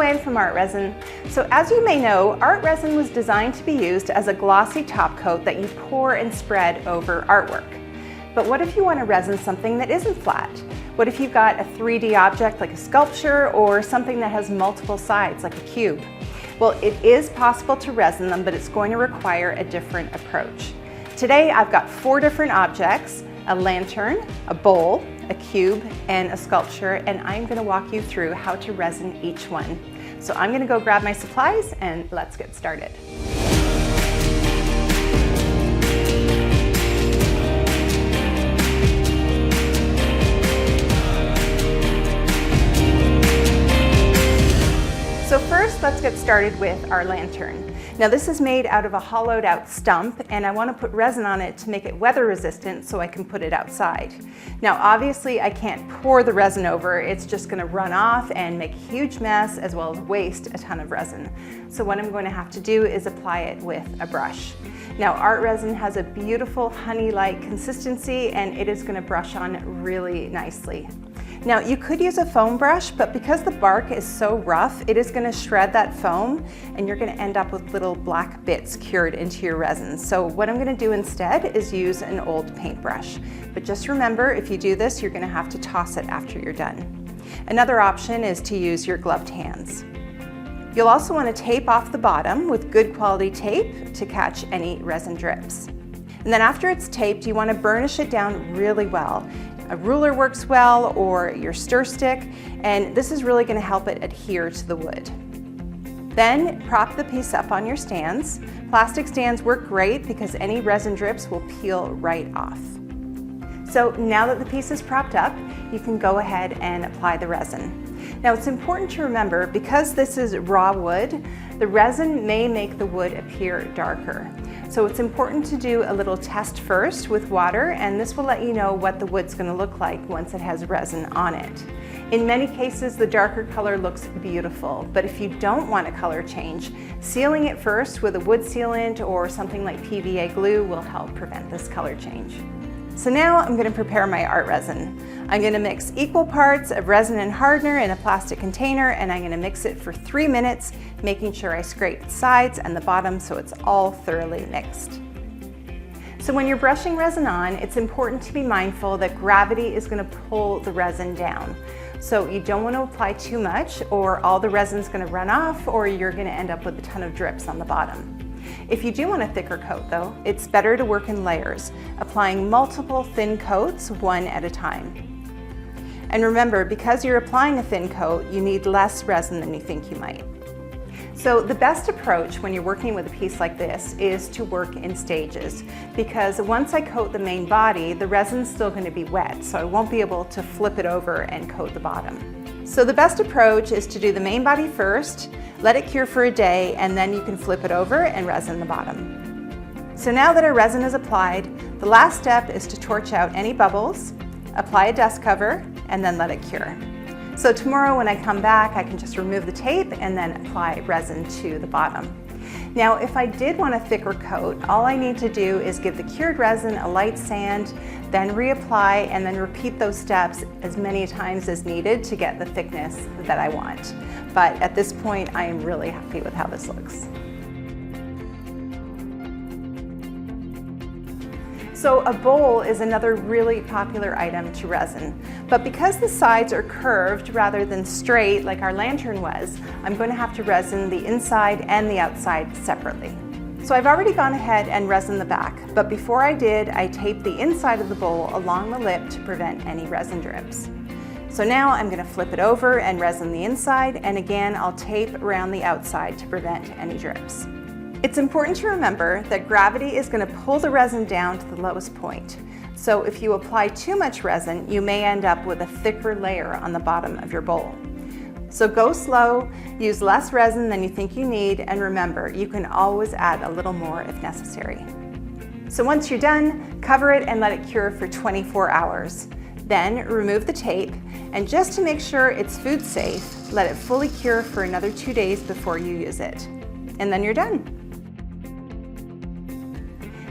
Joanne from ArtResin. So as you may know, ArtResin was designed to be used as a glossy top coat that you pour and spread over artwork. But what if you want to resin something that isn't flat? What if you've got a 3D object like a sculpture or something that has multiple sides like a cube? Well, it is possible to resin them, but it's going to require a different approach. Today I've got 4 different objects: a lantern, a bowl, a cube, and a sculpture, and I'm going to walk you through how to resin each one. So I'm going to go grab my supplies and let's get started. So first, let's get started with our lantern. Now this is made out of a hollowed out stump, and I want to put resin on it to make it weather resistant so I can put it outside. Now obviously I can't pour the resin over, it's just going to run off and make a huge mess as well as waste a ton of resin. So what I'm going to have to do is apply it with a brush. Now ArtResin has a beautiful honey-like consistency and it is going to brush on really nicely. Now you could use a foam brush, but because the bark is so rough, it is going to shred that foam and you're going to end up with little black bits cured into your resin. So what I'm going to do instead is use an old paintbrush. But just remember, if you do this, you're going to have to toss it after you're done. Another option is to use your gloved hands. You'll also want to tape off the bottom with good quality tape to catch any resin drips. And then after it's taped, you want to burnish it down really well. A ruler works well, or your stir stick, and this is really going to help it adhere to the wood. Then prop the piece up on your stands. Plastic stands work great because any resin drips will peel right off. So now that the piece is propped up, you can go ahead and apply the resin. Now it's important to remember, because this is raw wood, the resin may make the wood appear darker. So it's important to do a little test first with water, and this will let you know what the wood's going to look like once it has resin on it. In many cases, the darker color looks beautiful, but if you don't want a color change, sealing it first with a wood sealant or something like PVA glue will help prevent this color change. So now I'm going to prepare my ArtResin. I'm going to mix equal parts of resin and hardener in a plastic container, and I'm going to mix it for 3 minutes, making sure I scrape the sides and the bottom so it's all thoroughly mixed. So when you're brushing resin on, it's important to be mindful that gravity is going to pull the resin down. So you don't want to apply too much or all the resin's going to run off, or you're going to end up with a ton of drips on the bottom. If you do want a thicker coat though, it's better to work in layers, applying multiple thin coats one at a time. And remember, because you're applying a thin coat, you need less resin than you think you might. So the best approach when you're working with a piece like this is to work in stages, because once I coat the main body, the resin's still going to be wet, so I won't be able to flip it over and coat the bottom. So the best approach is to do the main body first, let it cure for a day, and then you can flip it over and resin the bottom. So now that our resin is applied, the last step is to torch out any bubbles, apply a dust cover, and then let it cure. So tomorrow when I come back, I can just remove the tape and then apply resin to the bottom. Now, if I did want a thicker coat, all I need to do is give the cured resin a light sand, then reapply, and then repeat those steps as many times as needed to get the thickness that I want. But at this point, I am really happy with how this looks. So a bowl is another really popular item to resin, but because the sides are curved rather than straight like our lantern was, I'm going to have to resin the inside and the outside separately. So I've already gone ahead and resined the back, but before I did, I taped the inside of the bowl along the lip to prevent any resin drips. So now I'm going to flip it over and resin the inside, and again I'll tape around the outside to prevent any drips. It's important to remember that gravity is going to pull the resin down to the lowest point. So if you apply too much resin, you may end up with a thicker layer on the bottom of your bowl. So go slow, use less resin than you think you need, and remember, you can always add a little more if necessary. So once you're done, cover it and let it cure for 24 hours. Then remove the tape, and just to make sure it's food safe, let it fully cure for another 2 days before you use it. And then you're done.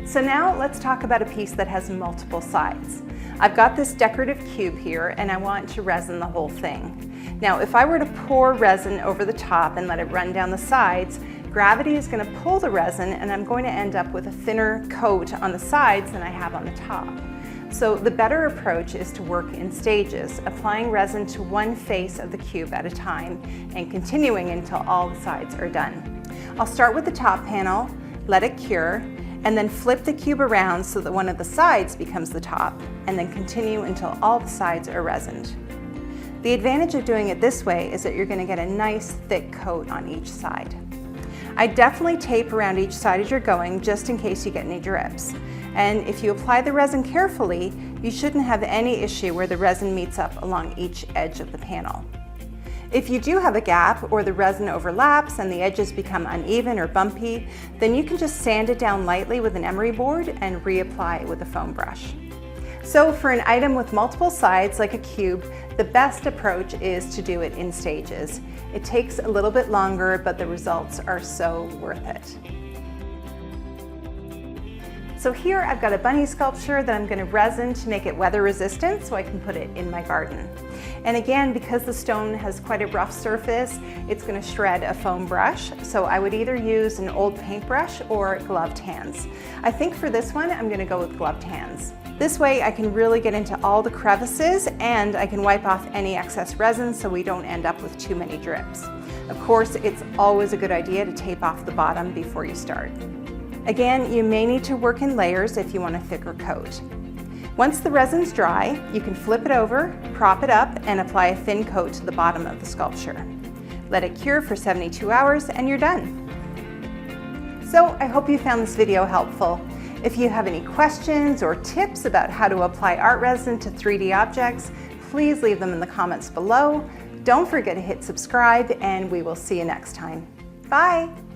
So now let's talk about a piece that has multiple sides. I've got this decorative cube here and I want to resin the whole thing. Now, if I were to pour resin over the top and let it run down the sides, gravity is going to pull the resin and I'm going to end up with a thinner coat on the sides than I have on the top. So the better approach is to work in stages, applying resin to one face of the cube at a time and continuing until all the sides are done. I'll start with the top panel, let it cure, and then flip the cube around so that one of the sides becomes the top, and then continue until all the sides are resined. The advantage of doing it this way is that you're going to get a nice thick coat on each side. I definitely tape around each side as you're going, just in case you get any drips. And if you apply the resin carefully, you shouldn't have any issue where the resin meets up along each edge of the panel. If you do have a gap or the resin overlaps and the edges become uneven or bumpy, then you can just sand it down lightly with an emery board and reapply with a foam brush. So for an item with multiple sides like a cube, the best approach is to do it in stages. It takes a little bit longer, but the results are so worth it. So here I've got a bunny sculpture that I'm going to resin to make it weather resistant so I can put it in my garden. And again, because the stone has quite a rough surface, it's going to shred a foam brush. So I would either use an old paintbrush or gloved hands. I think for this one, I'm going to go with gloved hands. This way I can really get into all the crevices and I can wipe off any excess resin so we don't end up with too many drips. Of course, it's always a good idea to tape off the bottom before you start. Again, you may need to work in layers if you want a thicker coat. Once the resin's dry, you can flip it over, prop it up, and apply a thin coat to the bottom of the sculpture. Let it cure for 72 hours and you're done. So I hope you found this video helpful. If you have any questions or tips about how to apply ArtResin to 3D objects, please leave them in the comments below. Don't forget to hit subscribe and we will see you next time. Bye!